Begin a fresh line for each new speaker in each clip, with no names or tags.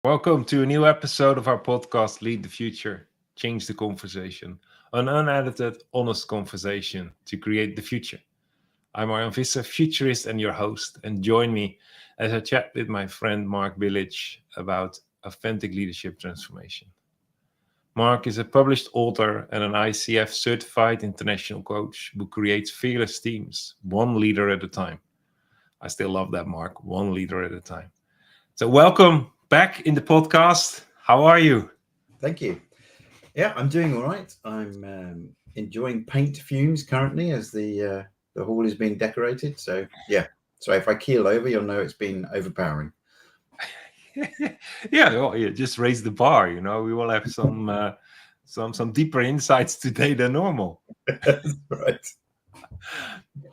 Welcome to a new episode of our podcast, Lead the Future, Change the Conversation, an unedited, honest conversation to create the future. I'm Arjan Visser, futurist and your host, and join me as I chat with my friend Mark Billage about authentic leadership transformation. Mark is a published author and an ICF certified international coach who creates fearless teams, one leader at a time. I still love that, Mark, one leader at a time. So welcome back in the podcast. How are you?
Thank you. Yeah, I'm doing all right. I'm enjoying paint fumes currently as the hall is being decorated. So if I keel over, you'll know it's been overpowering.
Yeah, just raise the bar. We will have some deeper insights today than normal.
Right.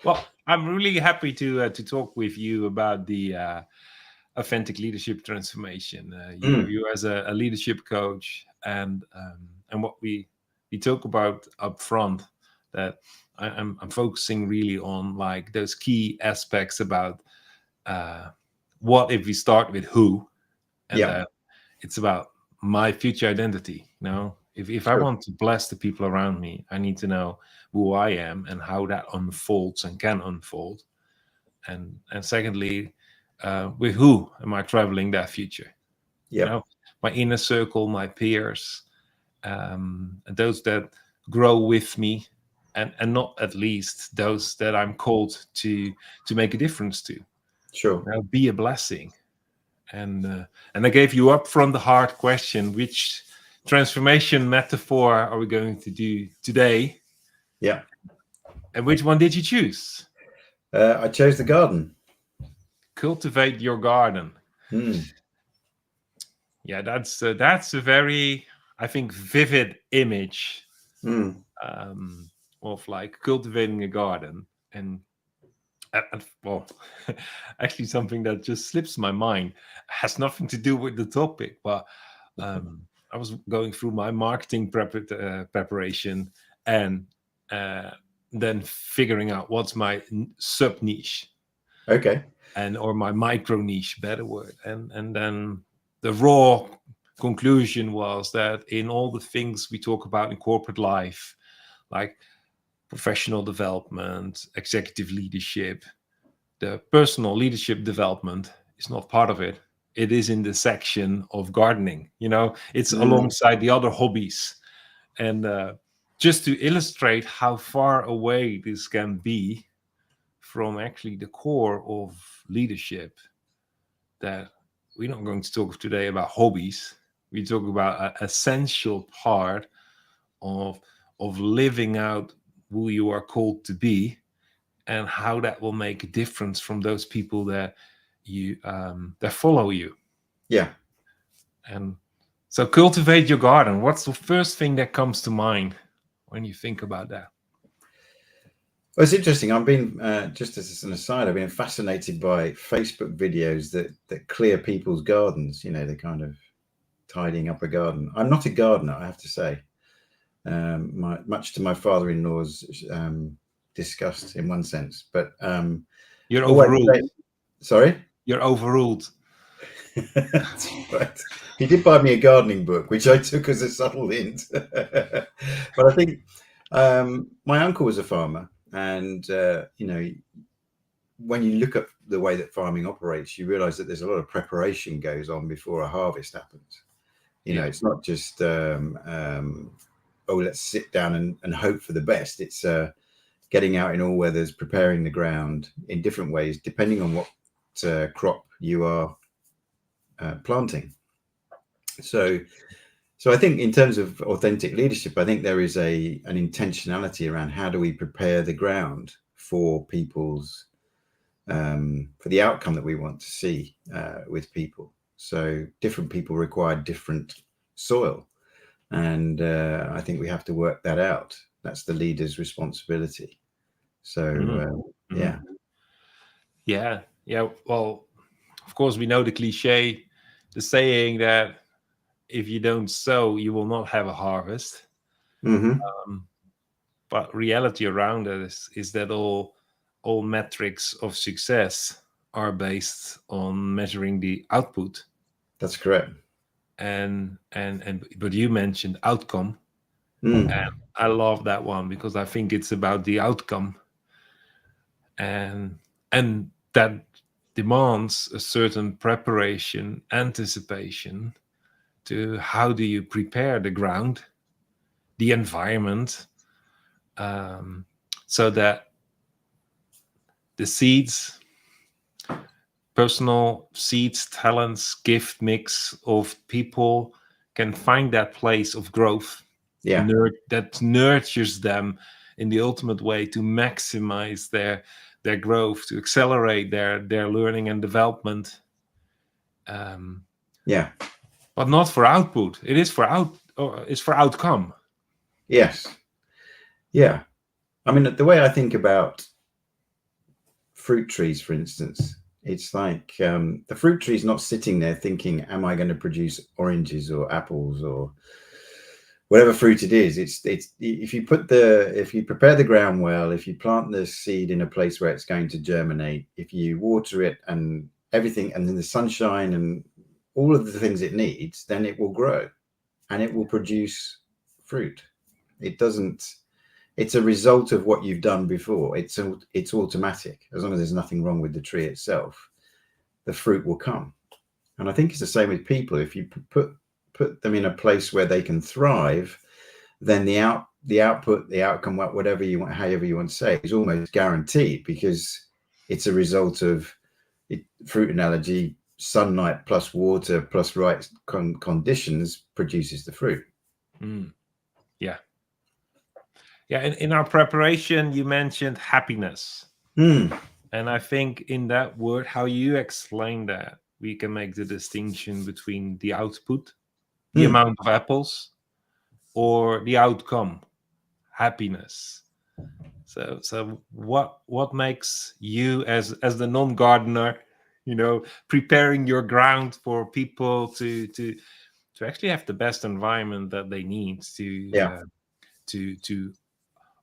Well, I'm really happy to talk with you about the authentic leadership transformation. You as a leadership coach, and what we talk about up front, that I'm focusing really on like those key aspects about what if we start with who, and
Yeah.
it's about my future identity. If I
Sure.
want to bless the people around me, I need to know who I am and how that unfolds and can unfold. And secondly, with who am I traveling that future?
Yeah.
My inner circle, my peers, those that grow with me, and not at least those that I'm called to make a difference to.
Sure.
Be a blessing. And I gave you up from the hard question: which transformation metaphor are we going to do today?
Yeah.
And which one did you choose?
I chose the garden.
Cultivate your garden.
Mm.
Yeah, that's a very, I think, vivid image of like cultivating a garden. And well, actually, something that just slips my mind has nothing to do with the topic, but I was going through my marketing preparation, and then figuring out what's my sub niche,
Okay.
or my micro niche, better word. And then the raw conclusion was that in all the things we talk about in corporate life, like professional development, executive leadership, the personal leadership development is not part of it. It is in the section of gardening. It's alongside the other hobbies. And just to illustrate how far away this can be from actually the core of leadership, that we're not going to talk today about hobbies. We talk about an essential part of living out who you are called to be, and how that will make a difference from those people that you that follow you.
Yeah.
And so cultivate your garden. What's the first thing that comes to mind when you think about that?
Well, it's interesting. I've been just as an aside, I've been fascinated by Facebook videos that clear people's gardens. They're kind of tidying up a garden. I'm not a gardener, I have to say. Much to my father-in-law's disgust in one sense, but
You're overruled.
Sorry?
You're overruled.
That's right. He did buy me a gardening book, which I took as a subtle hint. But I think my uncle was a farmer, and when you look at the way that farming operates, you realize that there's a lot of preparation goes on before a harvest happens. It's not just let's sit down and hope for the best. It's getting out in all weathers, preparing the ground in different ways, depending on what crop you are planting. So I think in terms of authentic leadership, I think there is an intentionality around how do we prepare the ground for people's for the outcome that we want to see with people. So different people require different soil. And I think we have to work that out. That's the leader's responsibility. So, yeah.
Yeah. Well, of course, we know the cliche, the saying that if you don't sow, you will not have a harvest. But reality around it is that all metrics of success are based on measuring the output.
That's correct.
but you mentioned outcome, and I love that one because I think it's about the outcome, and that demands a certain preparation, anticipation to how do you prepare the ground, the environment, so that the seeds, personal seeds, talents, gift mix of people can find that place of growth,
Yeah.
that nurtures them in the ultimate way to maximize their growth, to accelerate their learning and development.
Yeah.
But not for output. It is for it's for outcome.
Yes. Yeah. I mean, the way I think about fruit trees, for instance, it's like the fruit tree is not sitting there thinking, am I going to produce oranges or apples or whatever fruit it is? It's if you prepare the ground well, if you plant the seed in a place where it's going to germinate, if you water it and everything, and then the sunshine and all of the things it needs, then it will grow and it will produce fruit. It's a result of what you've done before. It's automatic. As long as there's nothing wrong with the tree itself, the fruit will come. And I think it's the same with people. If you put them in a place where they can thrive, then the output, the outcome, whatever you want, however you want to say, is almost guaranteed, because it's a result of fruit analogy. Sunlight plus water plus right conditions produces the fruit.
Yeah. Yeah. In our preparation, you mentioned happiness. And I think in that word, how you explain that, we can make the distinction between the output, the amount of apples, or the outcome, happiness. So what makes you as the non-gardener, preparing your ground for people to actually have the best environment that they need to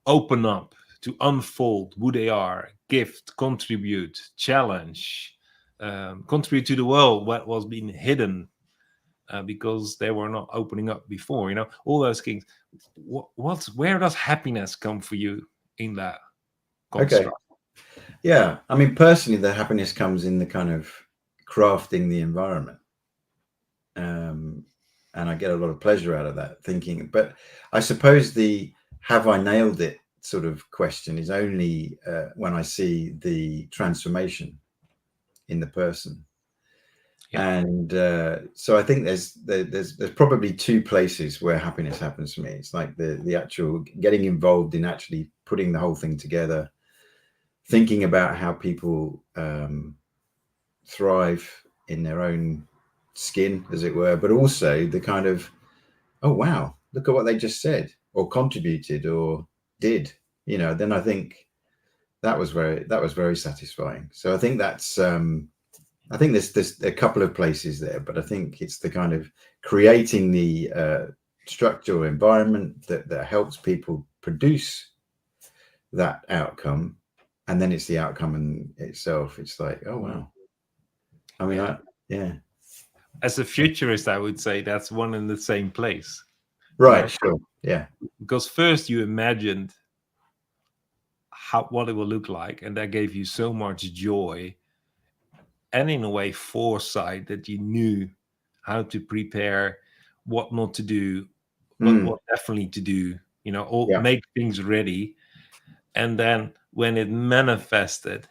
open up, to unfold who they are, gift, contribute, challenge, contribute to the world what was being hidden because they were not opening up before. All those things. Where does happiness come for you in that construct?
Okay. Yeah. I mean, personally, the happiness comes in the kind of crafting the environment. And I get a lot of pleasure out of that thinking. But I suppose the have I nailed it sort of question is only when I see the transformation in the person. Yeah. And so I think there's probably two places where happiness happens for me. It's like the actual getting involved in actually putting the whole thing together, thinking about how people thrive in their own skin, as it were, but also the kind of, oh wow, look at what they just said or contributed or did, then I think that was very satisfying. So I think that's I think there's a couple of places there, but I think it's the kind of creating the structural environment that helps people produce that outcome, and then it's the outcome in itself. It's like, oh wow. I mean, yeah.
As a futurist, I would say that's one and the same place.
Right. Sure. Yeah.
Because first you imagined what it will look like, and that gave you so much joy, and in a way foresight, that you knew how to prepare, what not to do, what definitely to do. Make things ready, and then when it manifested,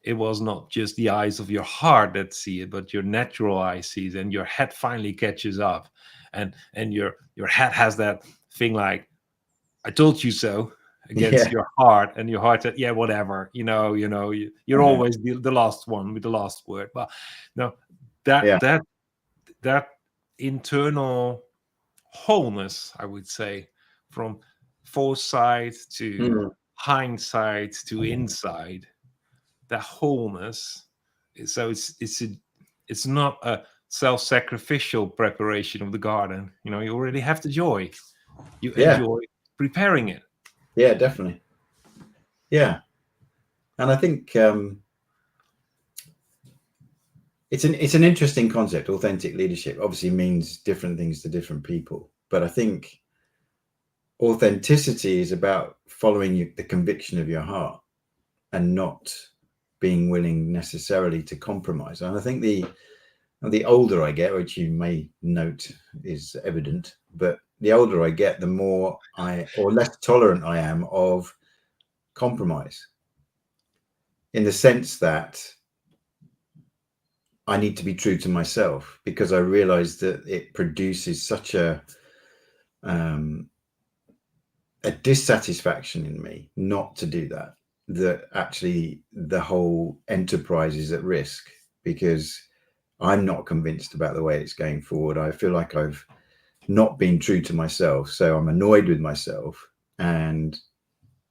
it was not just the eyes of your heart that see it, but your natural eye sees, and your head finally catches up, and your head has that thing like, I told you so, against your heart, and your heart said, yeah, whatever, you're always the last one with the last word. But no, that internal wholeness, I would say, from foresight to hindsight to insight, that wholeness. So it's not a self-sacrificial preparation of the garden. You already have the joy. You enjoy preparing it.
Yeah, definitely. Yeah. And I think it's an interesting concept. Authentic leadership obviously means different things to different people, but I think authenticity is about following the conviction of your heart and not being willing necessarily to compromise. And I think the older I get, which you may note is evident, but the older I get, the more or less tolerant I am of compromise, in the sense that I need to be true to myself, because I realize that it produces such a dissatisfaction in me not to do that, that actually the whole enterprise is at risk, because I'm not convinced about the way it's going forward. I feel like I've not been true to myself, so I'm annoyed with myself. And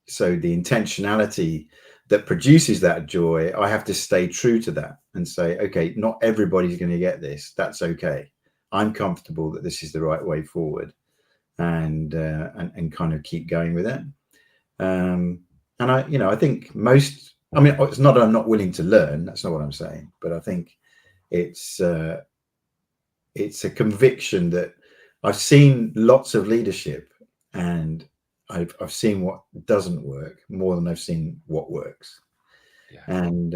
so the intentionality that produces that joy, I have to stay true to that and say, okay, not everybody's going to get this. That's okay. I'm comfortable that this is the right way forward, and kind of keep going with it. And I think most, I mean, it's not that I'm not willing to learn. That's not what I'm saying. But I think it's a conviction that I've seen lots of leadership, and I've seen what doesn't work more than I've seen what works.
Yeah.
And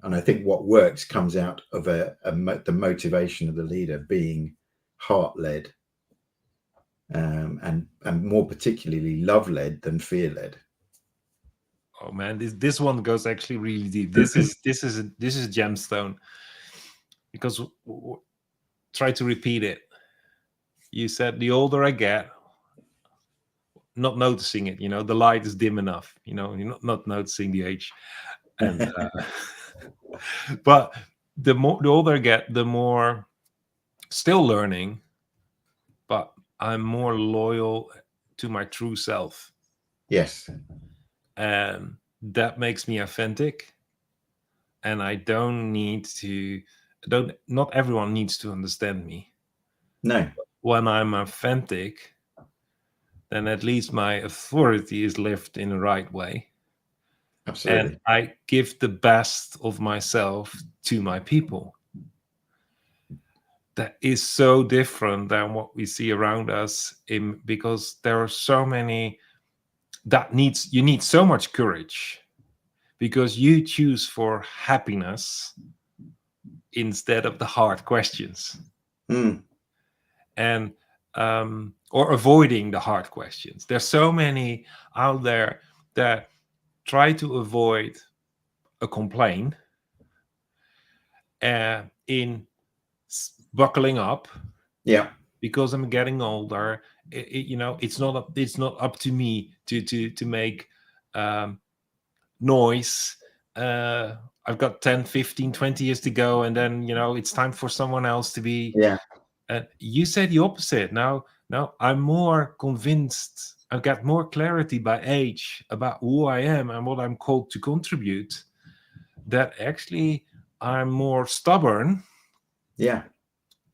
I think what works comes out of the motivation of the leader being heart-led, and more particularly love-led than fear-led.
Oh man, this one goes actually really deep. This is a gemstone, because try to repeat it. You said the older I get, not noticing it. The light is dim enough. You're not noticing the age, and but the older I get, the more still learning, but I'm more loyal to my true self.
Yes.
And that makes me authentic. And I not everyone needs to understand me.
No.
When I'm authentic, then at least my authority is lived in the right way.
Absolutely.
And I give the best of myself to my people. That is so different than what we see around us, because there are so many you need so much courage, because you choose for happiness instead of the hard questions. And or avoiding the hard questions. There's so many out there that try to avoid a complaint in buckling up.
Yeah.
Because I'm getting older, it's not up to me to make noise. I've got 10, 15, 20 years to go, and then it's time for someone else to be.
Yeah.
You said the opposite. Now I'm more convinced. I've got more clarity by age about who I am and what I'm called to contribute, that actually I'm more stubborn.
Yeah.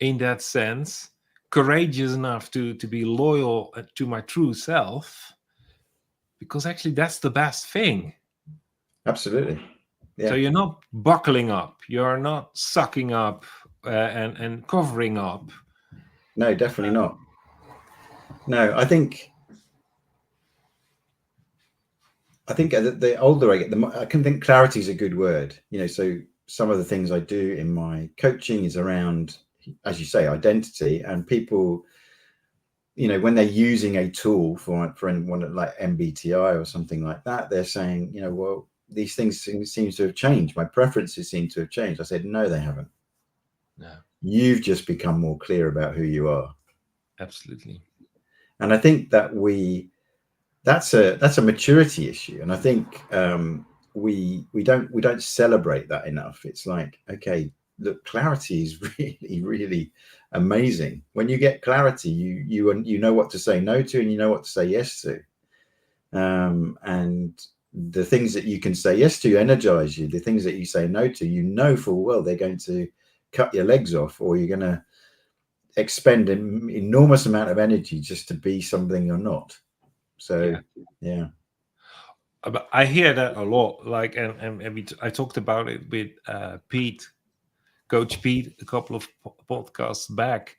In that sense, courageous enough to be loyal to my true self, because actually that's the best thing.
Absolutely. Yeah.
So you're not buckling up, you're not sucking up and covering up.
No, definitely not. No, I think the older I get, I can think clarity is a good word. So some of the things I do in my coaching is around, as you say, identity. And people, when they're using a tool for one like MBTI or something like that, they're saying, well, these things seem to have changed. My preferences seem to have changed. I said, no, they haven't.
No.
You've just become more clear about who you are.
Absolutely.
And I think that that's a maturity issue. And I think we don't celebrate that enough. It's like, okay, look, clarity is really, really amazing. When you get clarity, you know what to say no to, and you know what to say yes to. And the things that you can say yes to energize you. The things that you say no to, full well they're going to cut your legs off, or you're going to expend an enormous amount of energy just to be something you're not. So yeah.
But I hear that a lot. Like, and I talked about it with Pete Coach Pete a couple of podcasts back,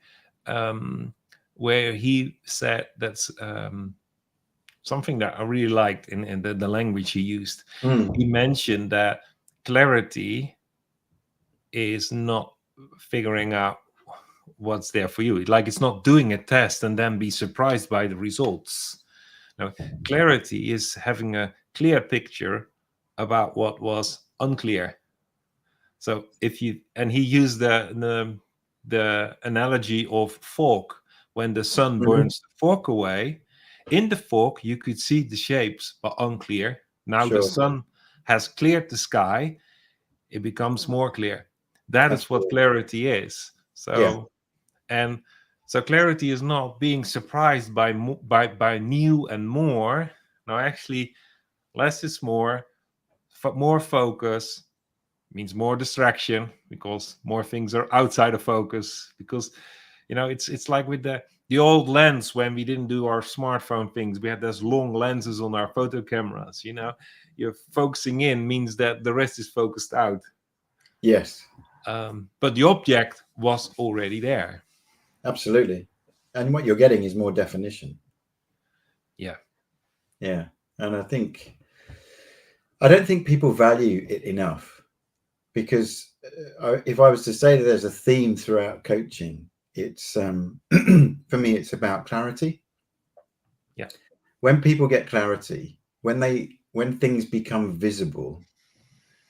where he said that's something that I really liked in the language he used. He mentioned that clarity is not figuring out what's there for you. Like, it's not doing a test and then be surprised by the results. Now, clarity is having a clear picture about what was unclear. So he used the analogy of fork. When the sun burns the fork away, in the fork you could see the shapes, but unclear. Now the sun has cleared the sky, it becomes more clear. That is what clarity is. So so clarity is not being surprised by new and more. No, actually, less is more. More focus means more distraction, because more things are outside of focus. Because it's like with the old lens. When we didn't do our smartphone things, we had those long lenses on our photo cameras. You're focusing in means that the rest is focused out.
Yes.
But the object was already there.
Absolutely. And what you're getting is more definition.
Yeah.
And I don't think people value it enough, because if I was to say that there's a theme throughout coaching, it's for me, it's about clarity.
Yeah.
When people get clarity, when things become visible,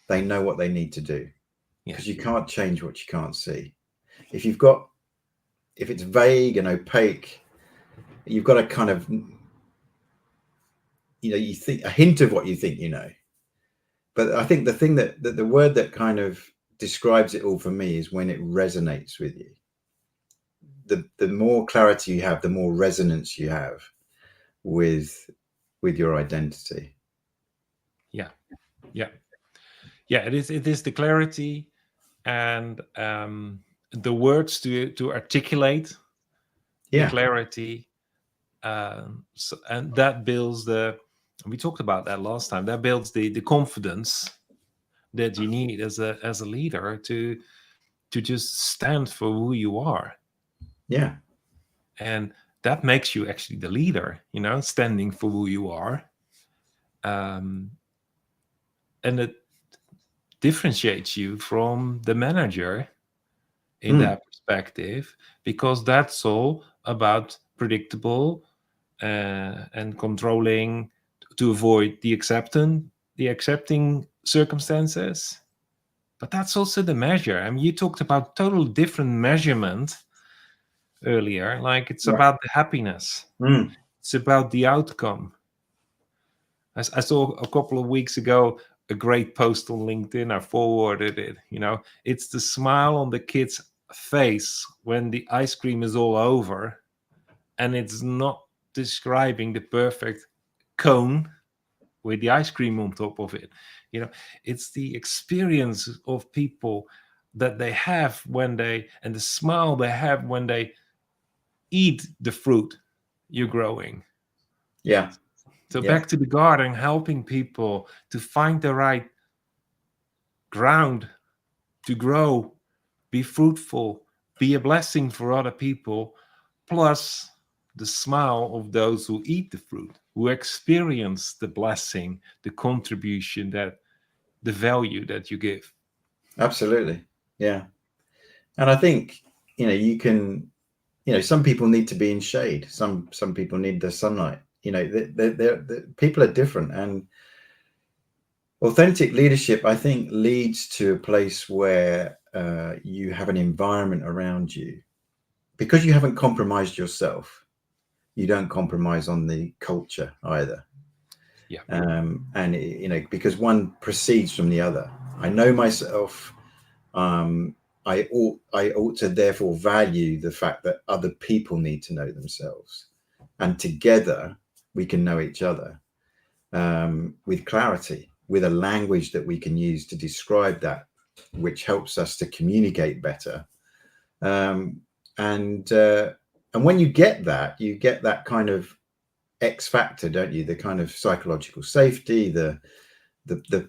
they know what they need to do, because you can't change what you can't see. If it's vague and opaque, you've got a kind of, you think a hint of what you think you know. But I think the thing that the word that kind of describes it all for me is when it resonates with you. The more clarity you have, the more resonance you have with your identity.
Yeah. It is the clarity and the words to articulate the clarity, and that builds we talked about that last time, that builds the confidence that you need as a leader to just stand for who you are. And that makes you actually the leader, standing for who you are. And it differentiates you from the manager in that perspective, because that's all about predictable and controlling to avoid the accepting circumstances. But that's also the measure. I mean, you talked about total different measurement earlier. Like, it's about the happiness. It's about the outcome. I saw a couple of weeks ago a great post on LinkedIn. I forwarded it. It's the smile on the kid's face when the ice cream is all over, and it's not describing the perfect cone with the ice cream on top of it. It's the experience of people that they have and the smile they have when they eat the fruit you're growing. So back to the garden, helping people to find the right ground to grow, be fruitful, be a blessing for other people, plus the smile of those who eat the fruit, who experience the blessing, the contribution, the value that you give.
Absolutely. Yeah. And I think, you can, some people need to be in shade. Some people need the sunlight. People are different, and authentic leadership, I think, leads to a place where you have an environment around you, because you haven't compromised yourself. You don't compromise on the culture either. And because one proceeds from the other. I know myself. I ought to therefore value the fact that other people need to know themselves, and together we can know each other with clarity, with a language that we can use to describe that, which helps us to communicate better. And when you get that kind of X factor, don't you? The kind of psychological safety, the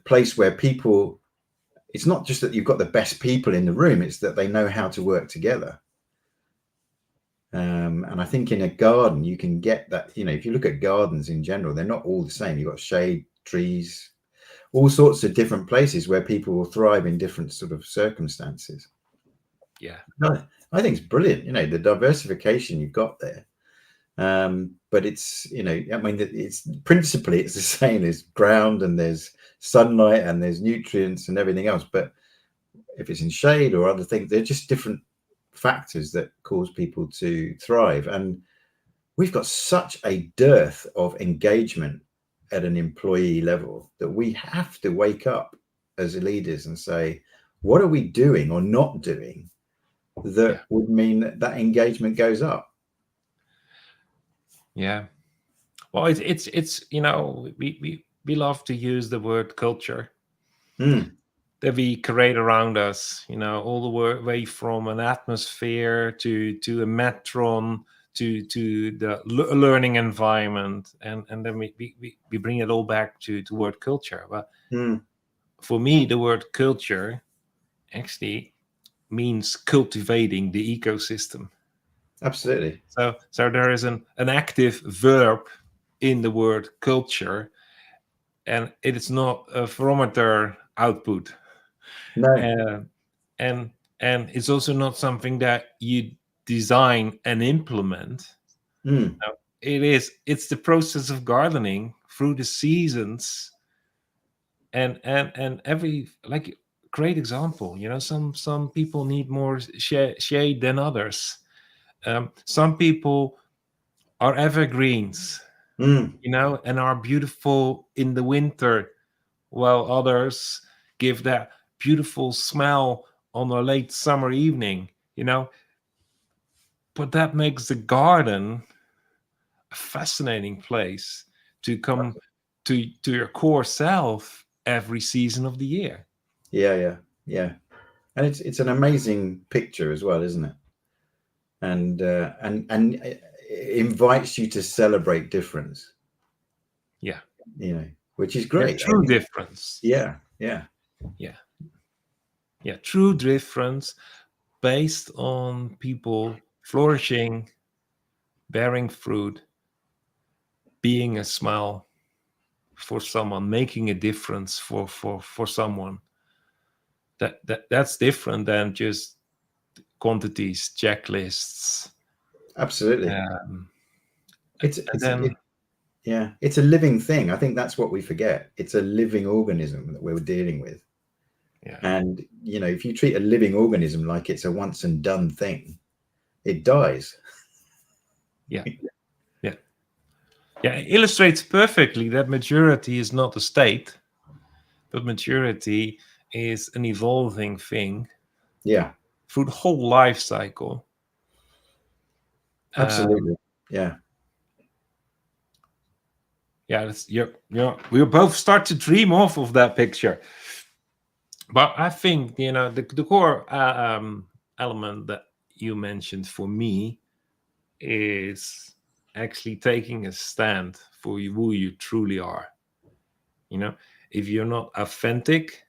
place where people, it's not just that you've got the best people in the room, it's that they know how to work together. And I think in a garden, you can get that, you know, if you look at gardens in general, they're not all the same. You've got shade, trees, all sorts of different places where people will thrive in different sort of circumstances.
Yeah.
No, I think it's brilliant, you know, the diversification you've got there. But it's, you know, I mean, it's principally it's the same. There's ground and there's sunlight and there's nutrients and everything else. But if it's in shade or other things, they're just different factors that cause people to thrive. And we've got such a dearth of engagement at an employee level that we have to wake up as leaders and say, what are we doing or not doing that would mean that that engagement goes up?
Yeah. Well, it's you know, we love to use the word culture that we create around us, you know, all the way from an atmosphere to a metron to the learning environment, and then we bring it all back to word culture. But for me, the word culture actually means cultivating the ecosystem.
Absolutely.
So there is an active verb in the word culture, and it is not a barometer output.
No.
And it's also not something that you design and implement. No, it's the process of gardening through the seasons, and every, like, great example, you know, some people need more shade than others. Some people are evergreens, you know, and are beautiful in the winter, while others give that beautiful smell on a late summer evening, you know. But that makes the garden a fascinating place to come to your core self every season of the year.
Yeah. And it's an amazing picture as well, isn't it? And it invites you to celebrate difference.
Yeah.
You know, which is great.
True difference.
Yeah.
True difference based on people flourishing, bearing fruit, being a smile for someone, making a difference for someone. That's different than just quantities, checklists.
Absolutely. It's a living thing. I think that's what we forget. It's a living organism that we're dealing with.
Yeah.
And, you know, if you treat a living organism like it's a once and done thing, it dies.
Yeah. It illustrates perfectly that maturity is not a state, but maturity is an evolving thing.
Yeah.
Through the whole life cycle.
Absolutely. Yeah.
We'll both start to dream off of that picture. But I think, you know, the core element that you mentioned for me is actually taking a stand for who you truly are. You know, if you're not authentic,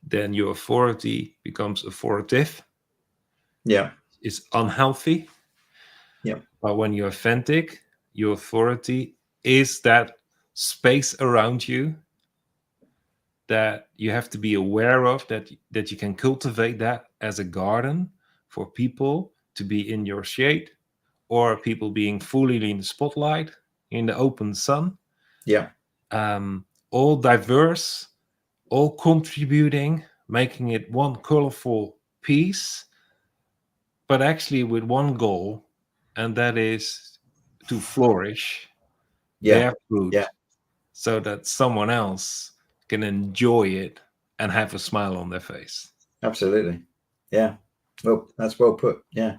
then your authority becomes authoritative.
Yeah.
It's unhealthy.
Yeah.
But when you're authentic, your authority is that space around you that you have to be aware of, that you can cultivate that as a garden for people to be in your shade, or people being fully in the spotlight, in the open sun.
Yeah.
All diverse, all contributing, making it one colorful piece, but actually with one goal, and that is to flourish, bear fruit, so that someone else can enjoy it and have a smile on their face.
Absolutely. Yeah. Well, that's well put. Yeah.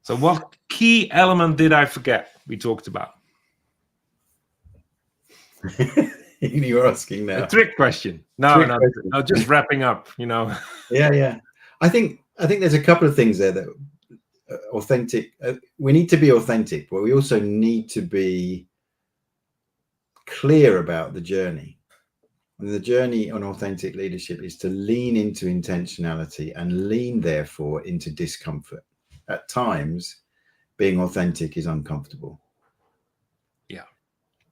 So what key element did I forget we talked about?
You're asking now.
A trick question. No, just wrapping up, you know.
Yeah. I think there's a couple of things there that authentic. We need to be authentic, but we also need to be clear about the journey. And the journey on authentic leadership is to lean into intentionality and lean, therefore, into discomfort. At times, being authentic is uncomfortable.
Yeah.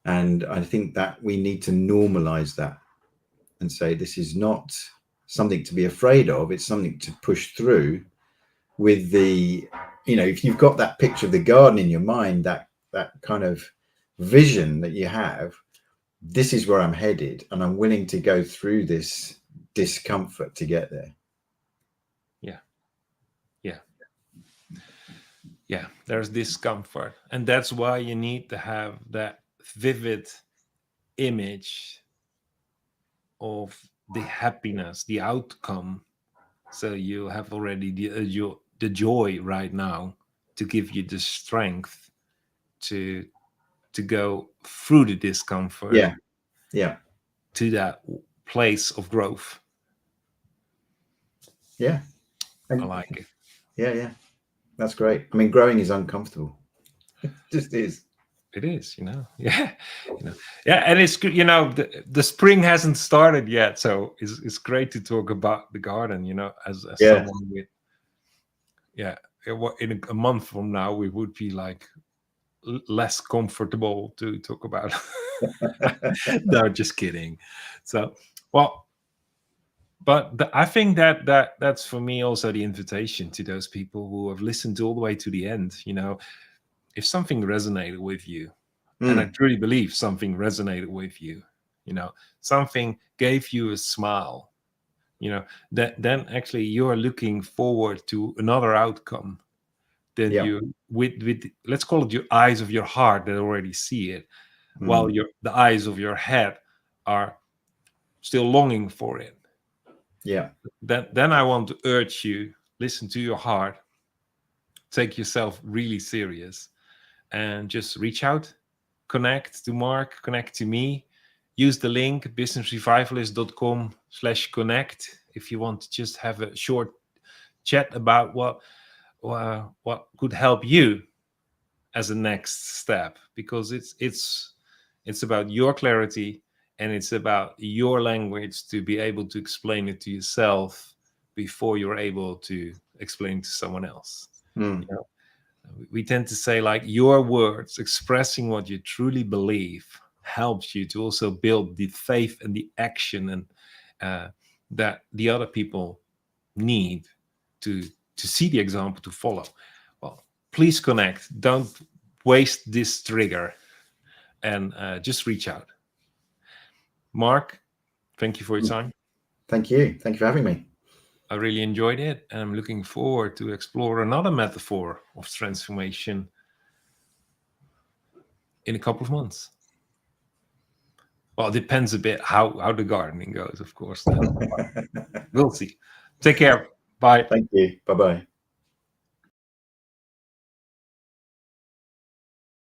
And I think that we need to normalize that and say, this is not something to be afraid of. It's something to push through with the, if you've got that picture of the garden in your mind, that kind of vision that you have, this is where I'm headed, and I'm willing to go through this discomfort to get there.
Yeah, there's discomfort. And that's why you need to have that vivid image of the happiness, the outcome. So you have already the joy right now to give you the strength to go through the discomfort.
Yeah.
To that place of growth.
Yeah.
I like it.
Yeah. That's great. I mean, growing is uncomfortable. It just is.
It is, Yeah. Yeah, and it's good, the spring hasn't started yet, so it's great to talk about the garden, as someone with, in a month from now we would be like less comfortable to talk about. No, just kidding. So, well, but I think that's for me also the invitation to those people who have listened all the way to the end. If something resonated with you, and I truly believe something resonated with you, something gave you a smile, then actually you're looking forward to another outcome. Then you with let's call it your eyes of your heart that already see it, while the eyes of your head are still longing for it.
Yeah.
Then I want to urge you, listen to your heart, take yourself really serious, and just reach out, connect to Mark, connect to me. Use the link businessrevivalist.com/connect if you want to just have a short chat about what could help you as a next step, because it's about your clarity, and it's about your language to be able to explain it to yourself before you're able to explain to someone else. We tend to say, like, your words expressing what you truly believe helps you to also build the faith and the action and that the other people need to see the example to follow. Well, please connect. Don't waste this trigger, and just reach out. Mark, thank you for your time.
Thank you. Thank you for having me.
I really enjoyed it, and I'm looking forward to explore another metaphor of transformation in a couple of months. Well, it depends a bit how the gardening goes, of course. We'll see. Take care. Bye.
Thank you. Bye-bye.